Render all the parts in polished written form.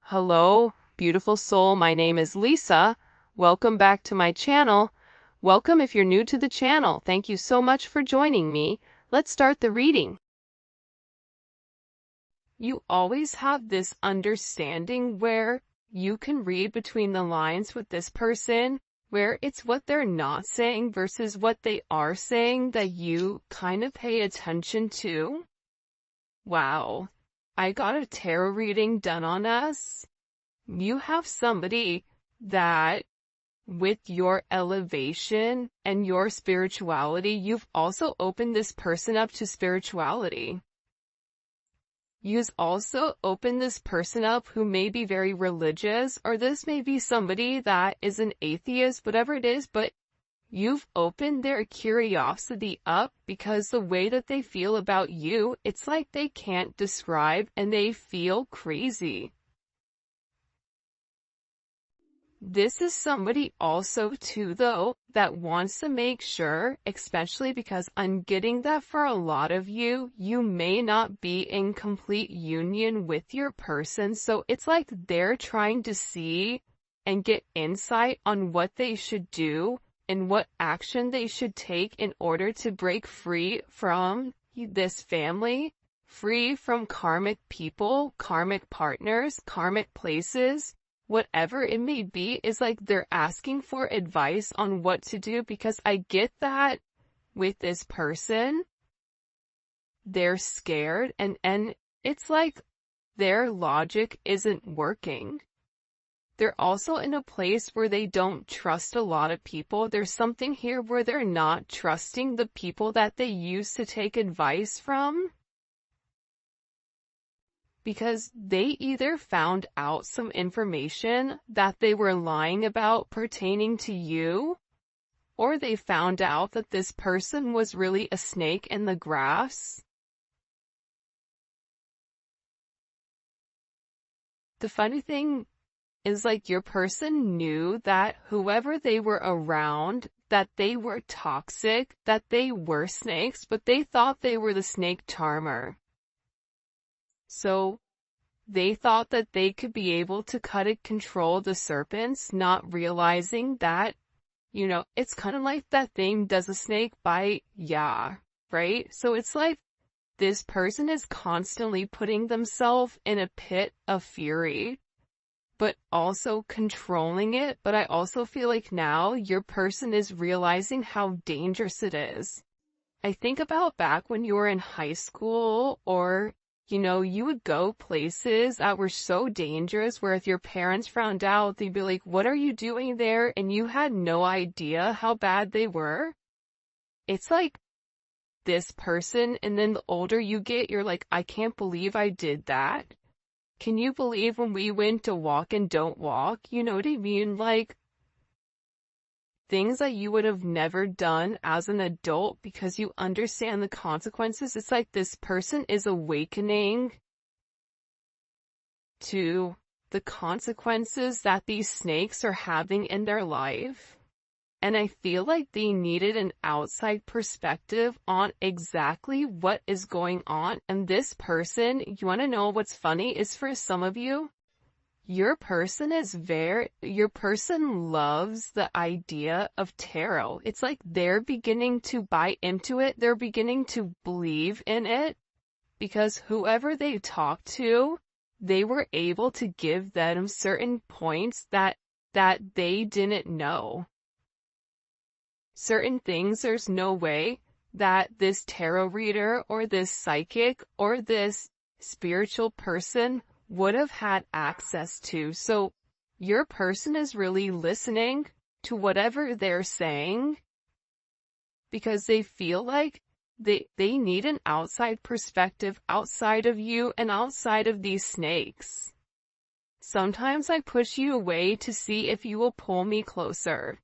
Hello, beautiful soul. My name is Lisa. Welcome back to my channel. Welcome if you're new to the channel. Thank you so much for joining me. Let's start the reading. You always have this understanding where you can read between the lines with this person, where it's what they're not saying versus what they are saying that you kind of pay attention to. Wow. I got a tarot reading done on us. You have somebody that, with your elevation and your spirituality, you've also opened this person up to spirituality. You've also opened this person up who may be very religious, or this may be somebody that is an atheist, whatever it is, but you've opened their curiosity up because the way that they feel about you, it's like they can't describe and they feel crazy. This is somebody also too though that wants to make sure, especially because I'm getting that for a lot of you, you may not be in complete union with your person, so it's like they're trying to see and get insight on what they should do and what action they should take in order to break free from this family, free from karmic people, karmic partners, karmic places. Whatever it may be, is like they're asking for advice on what to do, because I get that with this person, they're scared and it's like their logic isn't working. They're also in a place where they don't trust a lot of people. There's something here where they're not trusting the people that they used to take advice from, because they either found out some information that they were lying about pertaining to you, or they found out that this person was really a snake in the grass. The funny thing is, like, your person knew that whoever they were around, that they were toxic, that they were snakes, but they thought they were the snake charmer. So they thought that they could be able to cut and control the serpents, not realizing that, it's kind of like that thing, does a snake bite? Yeah, right? So it's like this person is constantly putting themselves in a pit of fury, but also controlling it. But I also feel like now your person is realizing how dangerous it is. I think about back when you were in high school, or you would go places that were so dangerous where if your parents found out, they'd be like, what are you doing there? And you had no idea how bad they were. It's like this person, and then the older you get, you're like, I can't believe I did that. Can you believe when we went to walk and don't walk? You know what I mean? Like, things that you would have never done as an adult because you understand the consequences. It's like this person is awakening to the consequences that these snakes are having in their life. And I feel like they needed an outside perspective on exactly what is going on. And this person, you want to know what's funny, is for some of you, your person loves the idea of tarot. It's like they're beginning to buy into it. They're beginning to believe in it because whoever they talk to, they were able to give them certain points that they didn't know. Certain things, there's no way that this tarot reader or this psychic or this spiritual person would have had access to. So your person is really listening to whatever they're saying because they feel like they need an outside perspective outside of you and outside of these snakes. Sometimes I push you away to see if you will pull me closer.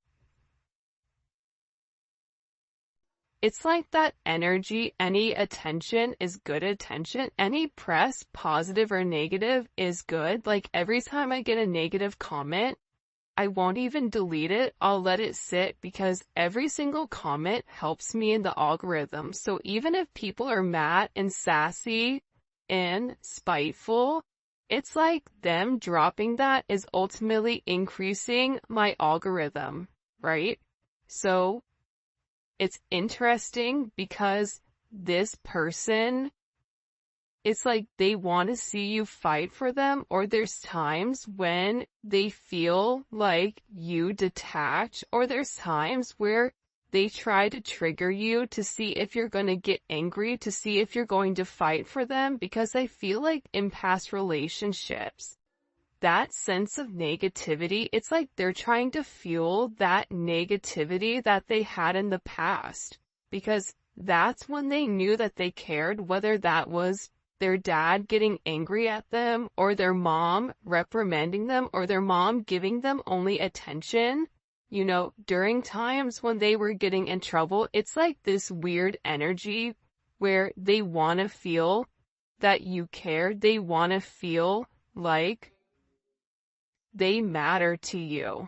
It's like that energy, any attention is good attention. Any press, positive or negative, is good. Like every time I get a negative comment, I won't even delete it. I'll let it sit because every single comment helps me in the algorithm. So even if people are mad and sassy and spiteful, it's like them dropping that is ultimately increasing my algorithm, right? So it's interesting because this person, it's like they want to see you fight for them, or there's times when they feel like you detach, or there's times where they try to trigger you to see if you're going to get angry, to see if you're going to fight for them, because I feel like in past relationships, that sense of negativity, it's like they're trying to fuel that negativity that they had in the past, because that's when they knew that they cared, whether that was their dad getting angry at them, or their mom reprimanding them, or their mom giving them only attention. You know, during times when they were getting in trouble, it's like this weird energy where they want to feel that you care. They want to feel like they matter to you.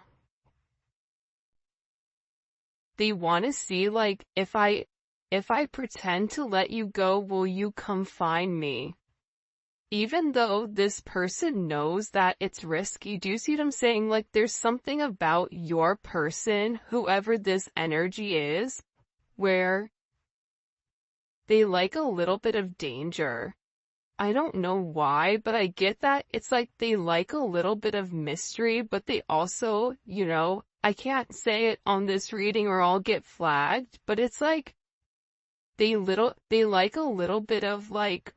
They want to see, like, if I pretend to let you go, will you come find me? Even though this person knows that it's risky. Do you see what I'm saying? Like, there's something about your person, whoever this energy is, where they like a little bit of danger. I don't know why, but I get that. It's like they like a little bit of mystery, but they also, you know, I can't say it on this reading or I'll get flagged, but it's like they like a little bit of, like,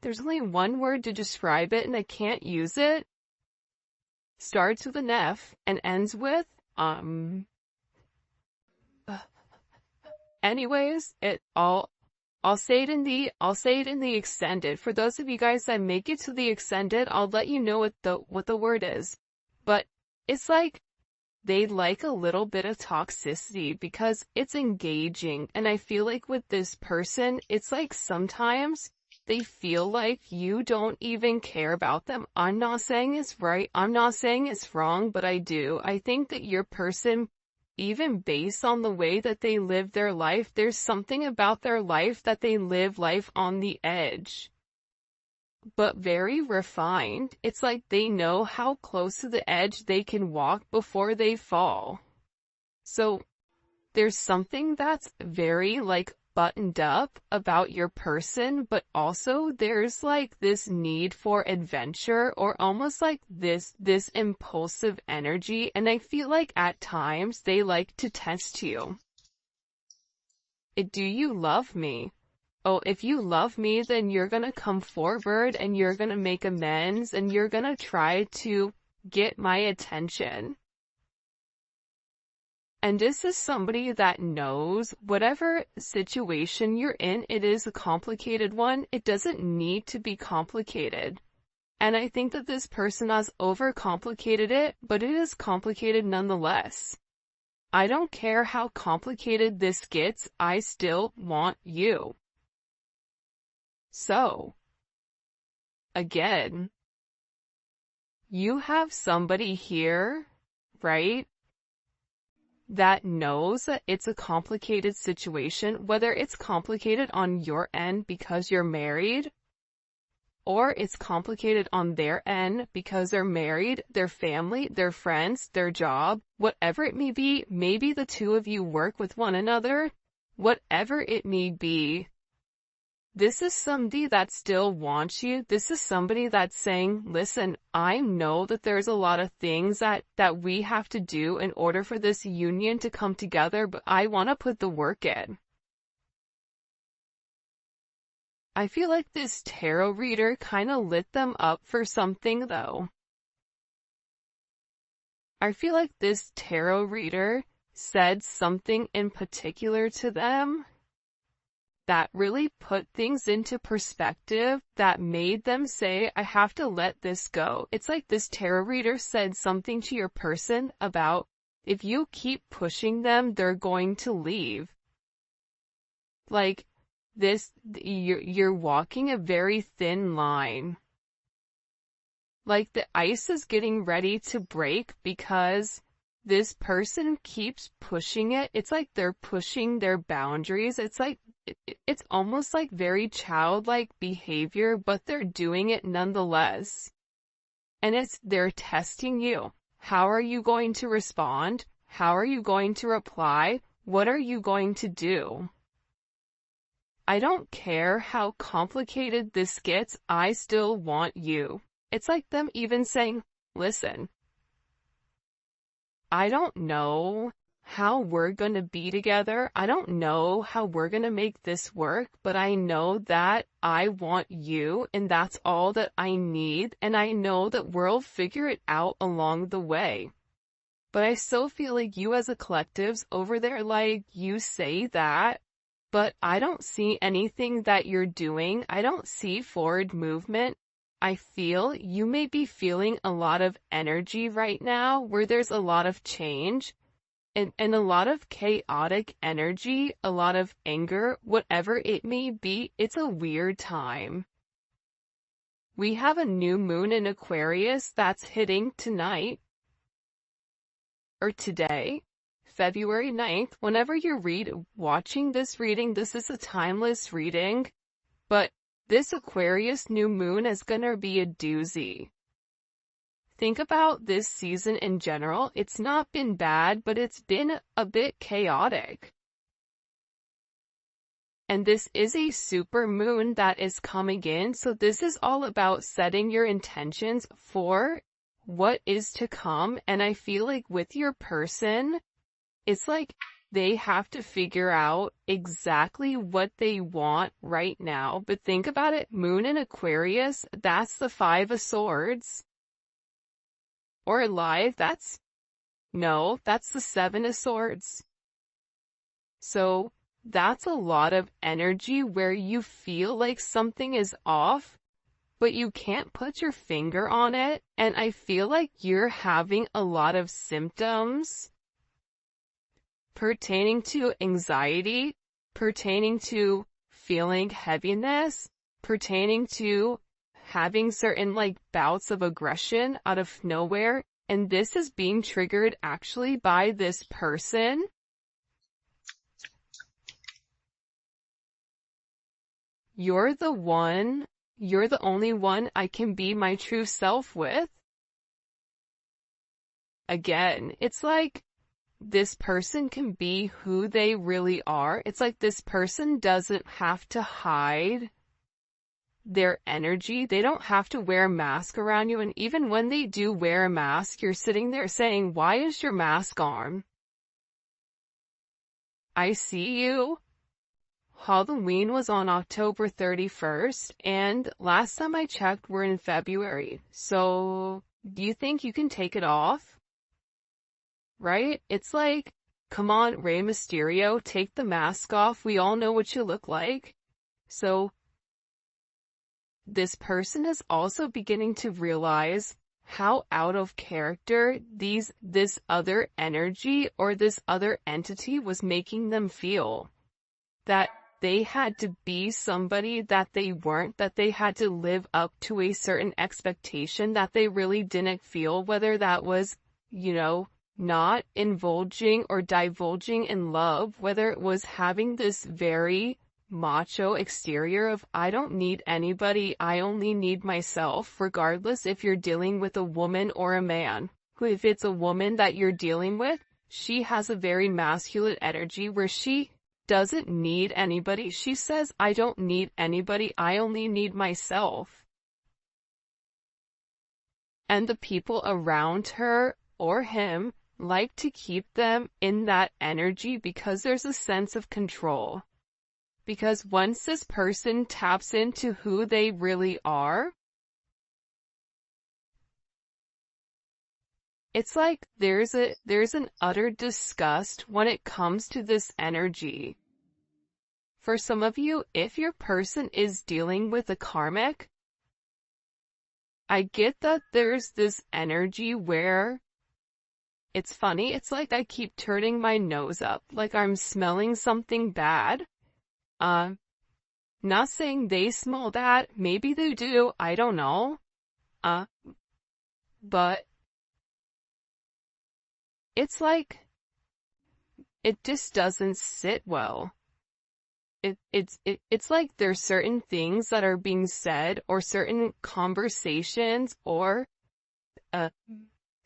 there's only one word to describe it and I can't use it. Starts with an F and ends with, anyways, I'll say it in the extended. For those of you guys that make it to the extended, I'll let you know what the word is. But it's like they like a little bit of toxicity because it's engaging. And I feel like with this person, it's like sometimes they feel like you don't even care about them. I'm not saying it's right. I'm not saying it's wrong, but I do. I think that your person, even based on the way that they live their life, there's something about their life that they live life on the edge, but very refined. It's like they know how close to the edge they can walk before they fall. So there's something that's very, like, buttoned up about your person, but also there's like this need for adventure, or almost like this impulsive energy, and I feel like at times they like to test you. Do you love me? Oh, if you love me, then you're gonna come forward and you're gonna make amends and you're gonna try to get my attention. And this is somebody that knows whatever situation you're in, it is a complicated one. It doesn't need to be complicated. And I think that this person has overcomplicated it, but it is complicated nonetheless. I don't care how complicated this gets, I still want you. So, again, you have somebody here, right, that knows that it's a complicated situation, whether it's complicated on your end because you're married, or it's complicated on their end because they're married, their family, their friends, their job, whatever it may be. Maybe the two of you work with one another, whatever it may be. This is somebody that still wants you. This is somebody that's saying, listen, I know that there's a lot of things that we have to do in order for this union to come together, but I want to put the work in. I feel like this tarot reader kind of lit them up for something, though. I feel like this tarot reader said something in particular to them that really put things into perspective, that made them say, I have to let this go. It's like this tarot reader said something to your person about, if you keep pushing them, they're going to leave. Like, you're walking a very thin line. Like, the ice is getting ready to break because this person keeps pushing it. It's like they're pushing their boundaries. It's like it's almost like very childlike behavior, but they're doing it nonetheless. And they're testing you. How are you going to respond? How are you going to reply? What are you going to do? I don't care how complicated this gets, I still want you. It's like them even saying, listen, I don't know how we're gonna be together. I don't know how we're gonna make this work, but I know that I want you, and that's all that I need, and I know that we'll figure it out along the way. But I still feel like you as a collective's over there, like, you say that, but I don't see anything that you're doing. I don't see forward movement. I feel you may be feeling a lot of energy right now where there's a lot of change and a lot of chaotic energy, a lot of anger, whatever it may be. It's a weird time. We have a new moon in Aquarius that's hitting tonight or today, February 9th. Whenever you're watching this reading, this is a timeless reading, but this Aquarius new moon is gonna be a doozy. Think about this season in general. It's not been bad, but it's been a bit chaotic. And this is a super moon that is coming in, so this is all about setting your intentions for what is to come. And I feel like with your person, it's like they have to figure out exactly what they want right now. But think about it, moon in Aquarius, that's the 5 of Swords. Or live, that's the 7 of Swords. So that's a lot of energy where you feel like something is off, but you can't put your finger on it. And I feel like you're having a lot of symptoms pertaining to anxiety, pertaining to feeling heaviness, pertaining to having certain like bouts of aggression out of nowhere. And this is being triggered actually by this person. You're the only one I can be my true self with. Again, it's like this person can be who they really are. It's like this person doesn't have to hide their energy. They don't have to wear a mask around you. And even when they do wear a mask, you're sitting there saying, why is your mask on? I see you. Halloween was on October 31st, and last time I checked, we're in February. So, do you think you can take it off? Right? It's like, come on, Rey Mysterio, take the mask off. We all know what you look like. So, this person is also beginning to realize how out of character this other energy or this other entity was making them feel. That they had to be somebody that they weren't, that they had to live up to a certain expectation that they really didn't feel, whether that was, not indulging or divulging in love, whether it was having this very macho exterior of, I don't need anybody, I only need myself, regardless if you're dealing with a woman or a man. If it's a woman that you're dealing with, she has a very masculine energy where she doesn't need anybody. She says, I don't need anybody, I only need myself. And the people around her or him like to keep them in that energy because there's a sense of control. Because once this person taps into who they really are, it's like there's an utter disgust when it comes to this energy. For some of you, if your person is dealing with a karmic, I get that there's this energy where it's funny. It's like I keep turning my nose up, like I'm smelling something bad. Not saying they smell that. Maybe they do. I don't know. But it's like, it just doesn't sit well. it's like there's certain things that are being said, or certain conversations, or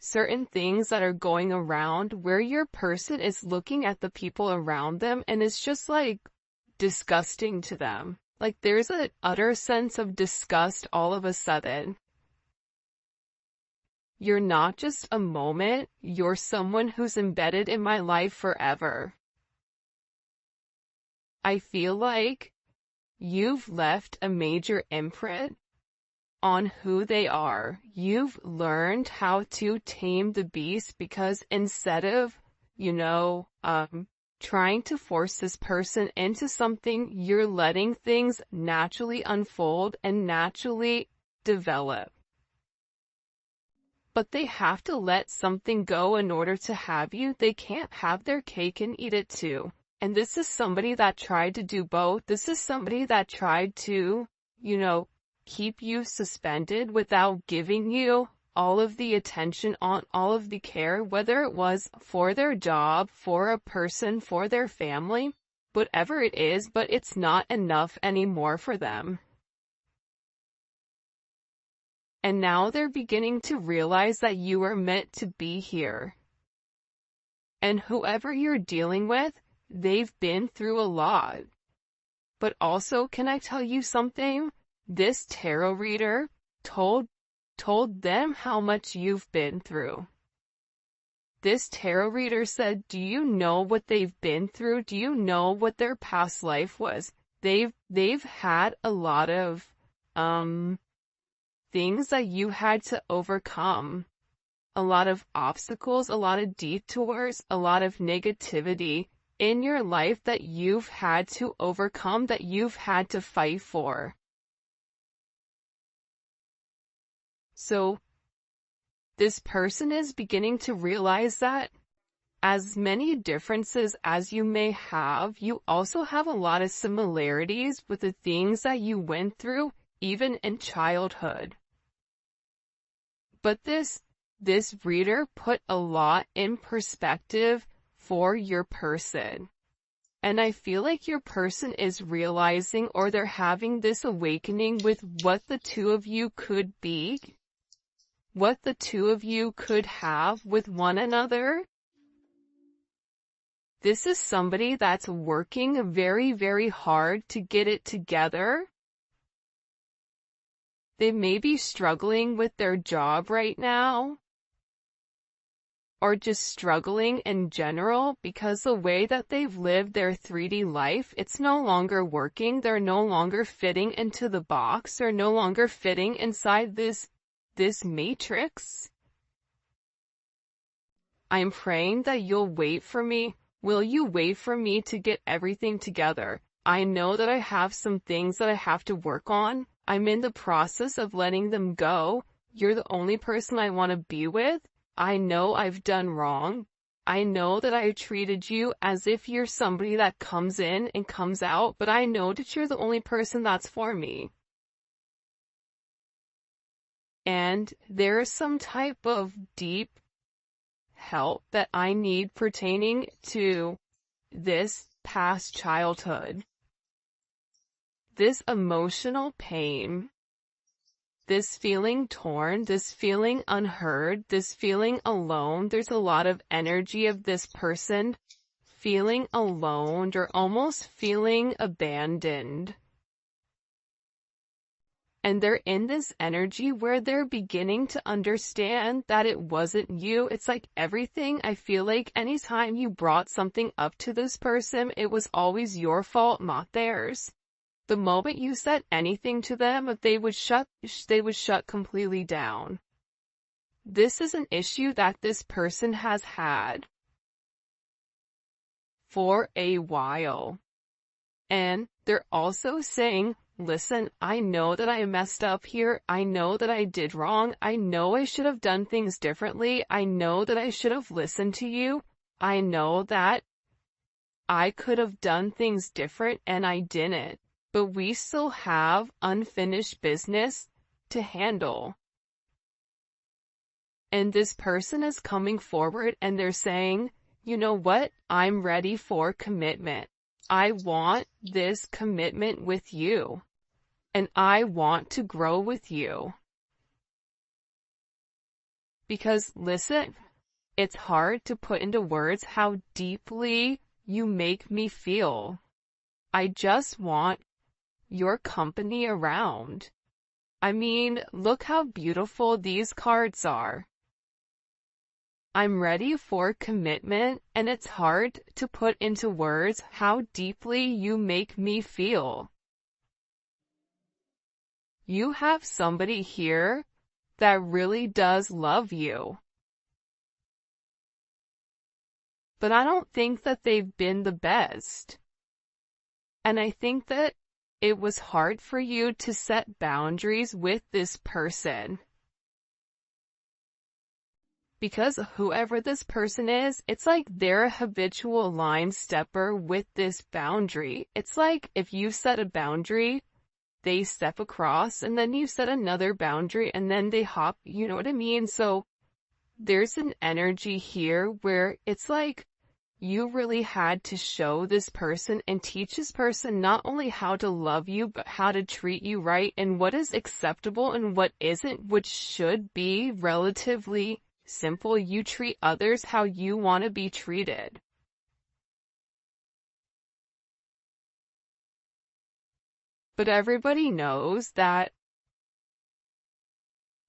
certain things that are going around where your person is looking at the people around them and it's just like disgusting to them. Like there's an utter sense of disgust all of a sudden. You're not just a moment, you're someone who's embedded in my life forever. I feel like you've left a major imprint on who they are. You've learned how to tame the beast, because instead of, trying to force this person into something, you're letting things naturally unfold and naturally develop. But they have to let something go in order to have you. They can't have their cake and eat it too. And this is somebody that tried to do both. This is somebody that tried to, keep you suspended without giving you all of the attention, on all of the care, whether it was for their job, for a person, for their family, whatever it is, but it's not enough anymore for them. And now they're beginning to realize that you are meant to be here. And whoever you're dealing with, they've been through a lot. But also, can I tell you something? This tarot reader told them how much you've been through. This tarot reader said, do you know what they've been through? Do you know what their past life was? They've had a lot of things that you had to overcome. A lot of obstacles, a lot of detours, a lot of negativity in your life that you've had to overcome, that you've had to fight for. So, this person is beginning to realize that as many differences as you may have, you also have a lot of similarities with the things that you went through, even in childhood. But this reader put a lot in perspective for your person. And I feel like your person is realizing, or they're having this awakening with what the two of you could be, what the two of you could have with one another. This is somebody that's working very, very hard to get it together. They may be struggling with their job right now, or just struggling in general, because the way that they've lived their 3D life, it's no longer working. They're no longer fitting into the box. They're no longer fitting inside this matrix. I'm praying that you'll wait for me. Will you wait for me to get everything together? I know that I have some things that I have to work on. I'm in the process of letting them go. You're the only person I want to be with. I know I've done wrong. I know that I treated you as if you're somebody that comes in and comes out, but I know that you're the only person that's for me. And there is some type of deep help that I need pertaining to this past childhood. This emotional pain, this feeling torn, this feeling unheard, this feeling alone. There's a lot of energy of this person feeling alone, or almost feeling abandoned. And they're in this energy where they're beginning to understand that it wasn't you. It's like everything, I feel like anytime you brought something up to this person, it was always your fault, not theirs. The moment you said anything to them, they would shut completely down. This is an issue that this person has had for a while. And they're also saying, listen, I know that I messed up here. I know that I did wrong. I know I should have done things differently. I know that I should have listened to you. I know that I could have done things different and I didn't. But we still have unfinished business to handle. And this person is coming forward and they're saying, you know what? I'm ready for commitment. I want this commitment with you, and I want to grow with you. Because listen, it's hard to put into words how deeply you make me feel. I just want your company around. I mean, look how beautiful these cards are. I'm ready for commitment, and it's hard to put into words how deeply you make me feel. You have somebody here that really does love you. But I don't think that they've been the best. And I think that it was hard for you to set boundaries with this person. Because whoever this person is, it's like they're a habitual line stepper with this boundary. It's like if you set a boundary, they step across, and then you set another boundary, and then they hop, you know what I mean? So there's an energy here where it's like you really had to show this person and teach this person not only how to love you, but how to treat you right, and what is acceptable and what isn't, which should be relatively simple. You treat others how you want to be treated. But everybody knows that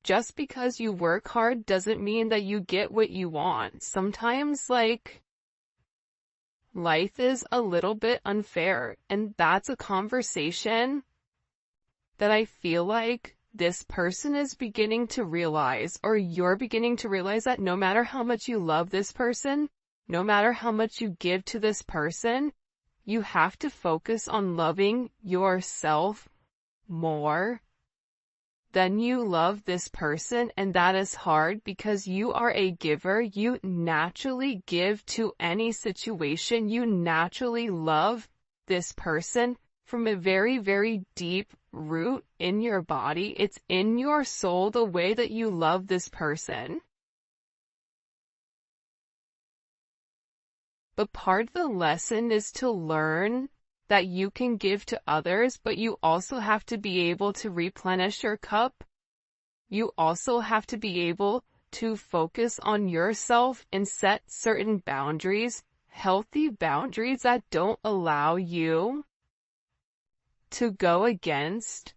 just because you work hard doesn't mean that you get what you want. Sometimes, like, life is a little bit unfair, and that's a conversation that I feel like this person is beginning to realize, or you're beginning to realize, that no matter how much you love this person, no matter how much you give to this person, you have to focus on loving yourself more than you love this person. And that is hard because you are a giver. You naturally give to any situation. You naturally love this person from a very, very deep root in your body. It's in your soul, the way that you love this person. But part of the lesson is to learn that you can give to others, but you also have to be able to replenish your cup. You also have to be able to focus on yourself and set certain boundaries, healthy boundaries that don't allow you to go against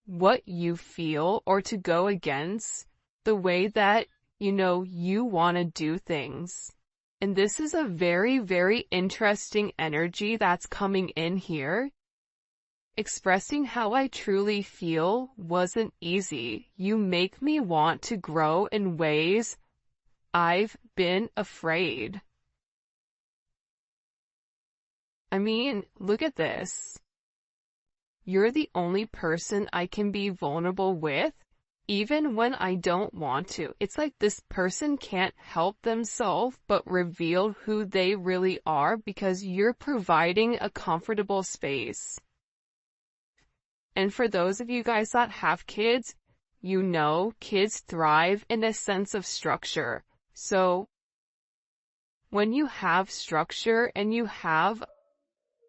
what you feel, or to go against the way that, you want to do things. And this is a very, very interesting energy that's coming in here. Expressing how I truly feel wasn't easy. You make me want to grow in ways I've been afraid. I mean, look at this. You're the only person I can be vulnerable with, even when I don't want to. It's like this person can't help themselves but reveal who they really are, because you're providing a comfortable space. And for those of you guys that have kids, kids thrive in a sense of structure. So when you have structure and you have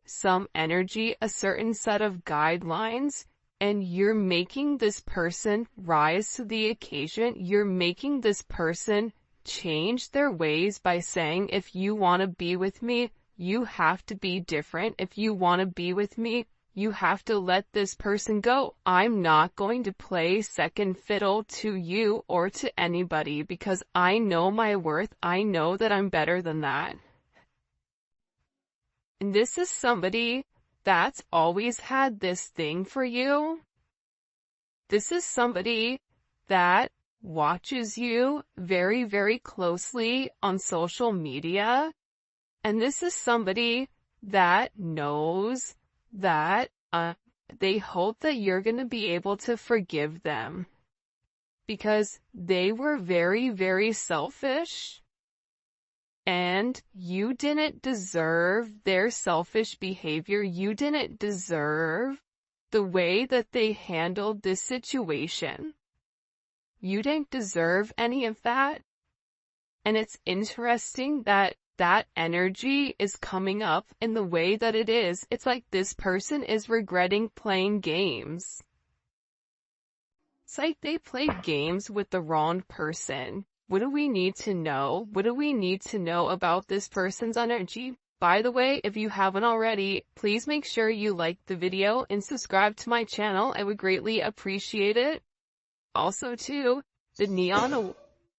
some energy, a certain set of guidelines, and you're making this person rise to the occasion, you're making this person change their ways by saying, if you want to be with me, you have to be different. If you want to be with me, you have to let this person go. I'm not going to play second fiddle to you or to anybody, because I know my worth. I know that I'm better than that. And this is somebody that's always had this thing for you. This is somebody that watches you very, very closely on social media. And this is somebody that knows that they hope that you're going to be able to forgive them, because they were very, very selfish. And you didn't deserve their selfish behavior. You didn't deserve the way that they handled this situation. You didn't deserve any of that. And it's interesting that that energy is coming up in the way that it is. It's like this person is regretting playing games. It's like they played games with the wrong person. What do we need to know? What do we need to know about this person's energy? By the way, if you haven't already, please make sure you like the video and subscribe to my channel. I would greatly appreciate it. Also, too, the Neon...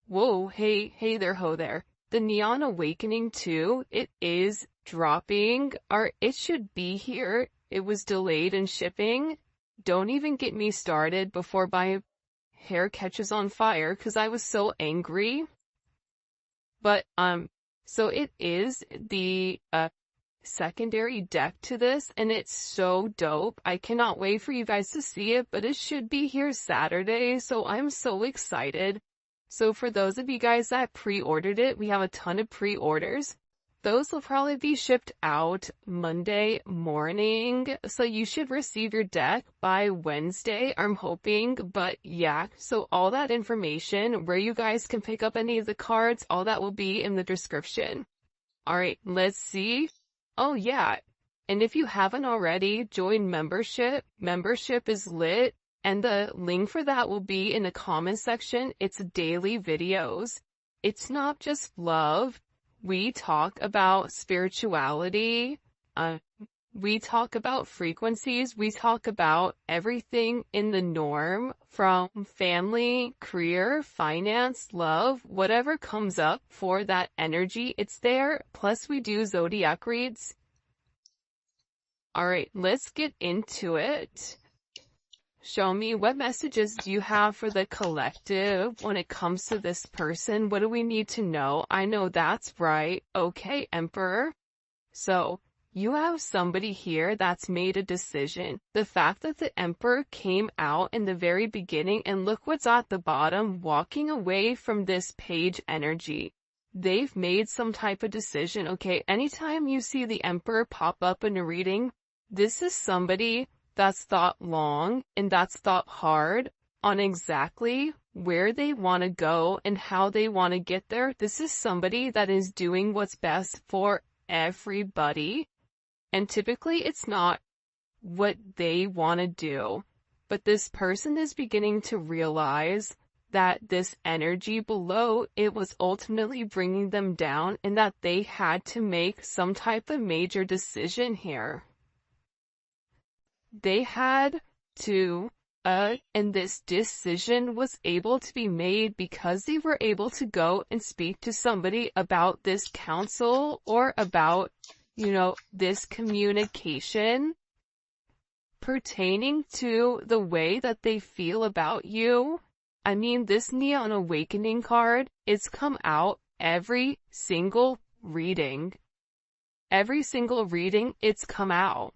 Whoa, hey there, ho there. The Neon Awakening, too, it is dropping, or it should be here. It was delayed in shipping. Don't even get me started before my hair catches on fire, because I was so angry. But, so it is the, secondary deck to this, and it's so dope. I cannot wait for you guys to see it, but it should be here Saturday, so I'm so excited. So for those of you guys that pre-ordered it, we have a ton of pre-orders. Those will probably be shipped out Monday morning, so you should receive your deck by Wednesday, I'm hoping. But yeah, so all that information, where you guys can pick up any of the cards, all that will be in the description. Alright, let's see. Oh yeah, and if you haven't already, join membership. Membership is lit, and the link for that will be in the comment section. It's daily videos. It's not just love. We talk about spirituality. We talk about frequencies. We talk about everything in the norm, from family, career, finance, love, whatever comes up for that energy, it's there. Plus we do zodiac reads. Alright, let's get into it. Show me, what messages do you have for the collective when it comes to this person? What do we need to know? I know that's right. Okay, Emperor. So, you have somebody here that's made a decision. The fact that the Emperor came out in the very beginning, and look what's at the bottom, walking away from this page energy. They've made some type of decision, okay? Anytime you see the Emperor pop up in a reading, this is somebody that's thought long and that's thought hard on exactly where they want to go and how they want to get there. This is somebody that is doing what's best for everybody. And typically it's not what they want to do. But this person is beginning to realize that this energy below, it was ultimately bringing them down, and that they had to make some type of major decision here. They had to, and this decision was able to be made because they were able to go and speak to somebody about this counsel, or about, you know, this communication pertaining to the way that they feel about you. I mean, this Neon Awakening card, it's come out every single reading. Every single reading, it's come out.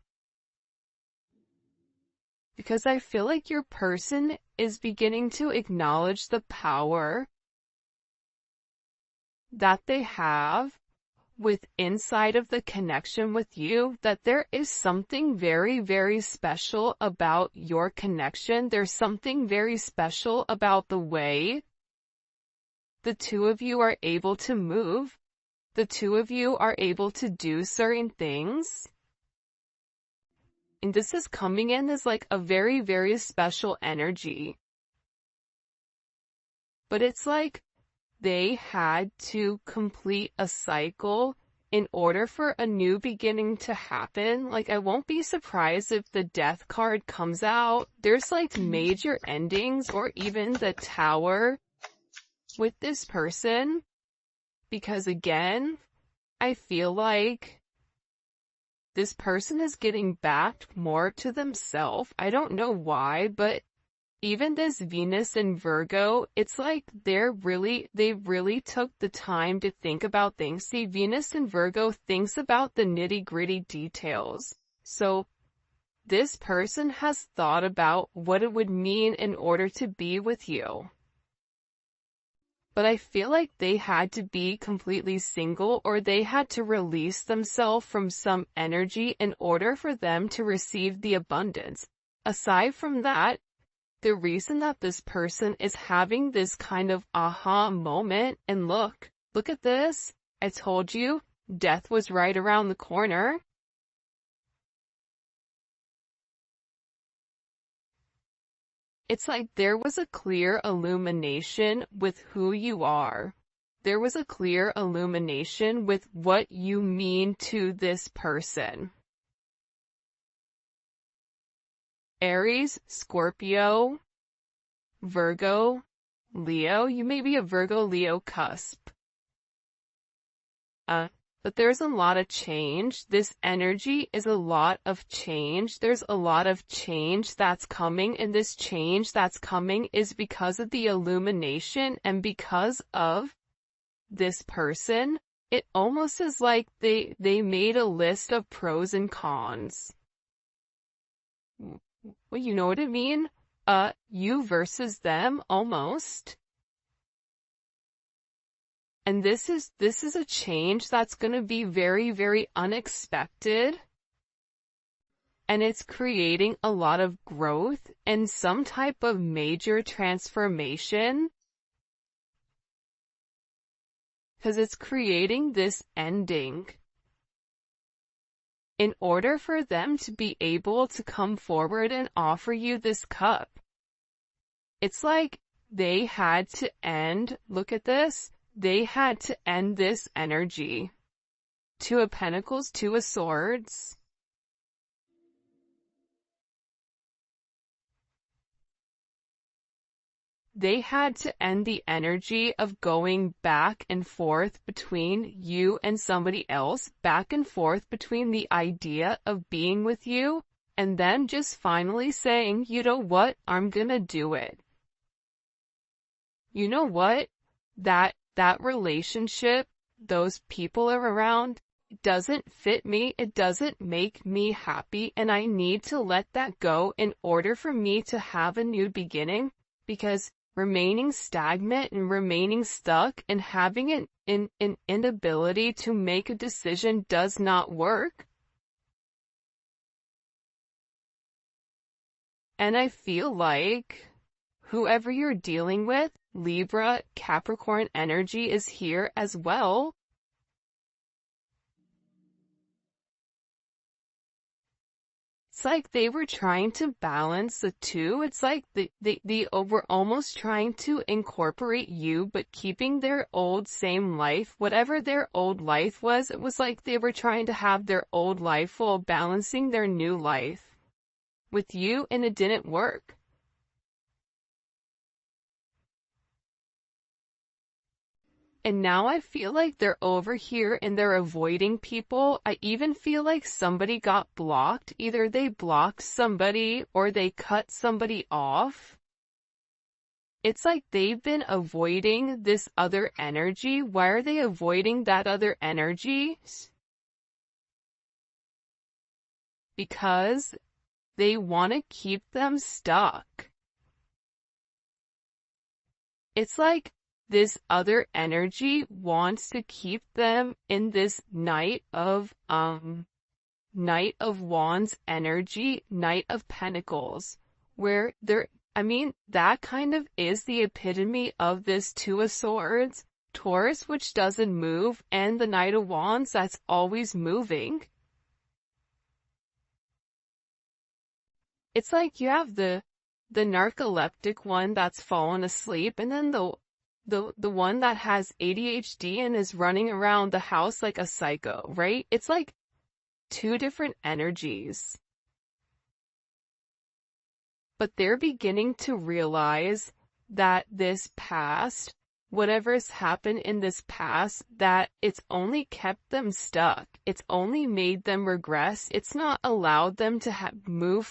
Because I feel like your person is beginning to acknowledge the power that they have with inside of the connection with you, that there is something very, very special about your connection. There's something very special about the way the two of you are able to move. The two of you are able to do certain things. And this is coming in as like a very, very special energy. But it's like they had to complete a cycle in order for a new beginning to happen. Like, I won't be surprised if the Death card comes out. There's like major endings, or even the Tower with this person. Because again, I feel like this person is getting back more to themselves. I don't know why, but even this Venus and Virgo, it's like they really took the time to think about things. See, Venus and Virgo thinks about the nitty-gritty details. So this person has thought about what it would mean in order to be with you. But I feel like they had to be completely single, or they had to release themselves from some energy in order for them to receive the abundance. Aside from that, the reason that this person is having this kind of aha moment, and look at this, I told you, death was right around the corner. It's like there was a clear illumination with who you are. There was a clear illumination with what you mean to this person. Aries, Scorpio, Virgo, Leo. You may be a Virgo-Leo cusp. But there's a lot of change. This energy is a lot of change. There's a lot of change that's coming, and this change that's coming is because of the illumination and because of this person. It almost is like they made a list of pros and cons. Well, you know what I mean? You versus them, almost. And this is a change that's going to be very, very unexpected. And it's creating a lot of growth and some type of major transformation. Because it's creating this ending. In order for them to be able to come forward and offer you this cup, it's like they had to end, look at this, they had to end this energy. Two of Pentacles, Two of Swords. They had to end the energy of going back and forth between you and somebody else, back and forth between the idea of being with you, and then just finally saying, you know what, I'm gonna do it. You know what? That relationship, those people are around, it doesn't fit me, it doesn't make me happy, and I need to let that go in order for me to have a new beginning, because remaining stagnant and remaining stuck and having an inability to make a decision does not work. And I feel like whoever you're dealing with, Libra, Capricorn energy is here as well. It's like they were trying to balance the two. It's like they were almost trying to incorporate you, but keeping their old same life. Whatever their old life was, it was like they were trying to have their old life while balancing their new life with you, and it didn't work. And now I feel like they're over here and they're avoiding people. I even feel like somebody got blocked. Either they blocked somebody or they cut somebody off. It's like they've been avoiding this other energy. Why are they avoiding that other energy? Because they want to keep them stuck. It's like this other energy wants to keep them in this Knight of Wands energy, Knight of Pentacles, where that kind of is the epitome of this Two of Swords, Taurus, which doesn't move, and the Knight of Wands that's always moving. It's like you have the narcoleptic one that's fallen asleep, and then the one that has ADHD and is running around the house like a psycho, right? It's like two different energies. But they're beginning to realize that this past, whatever's happened in this past, that it's only kept them stuck. It's only made them regress. It's not allowed them to move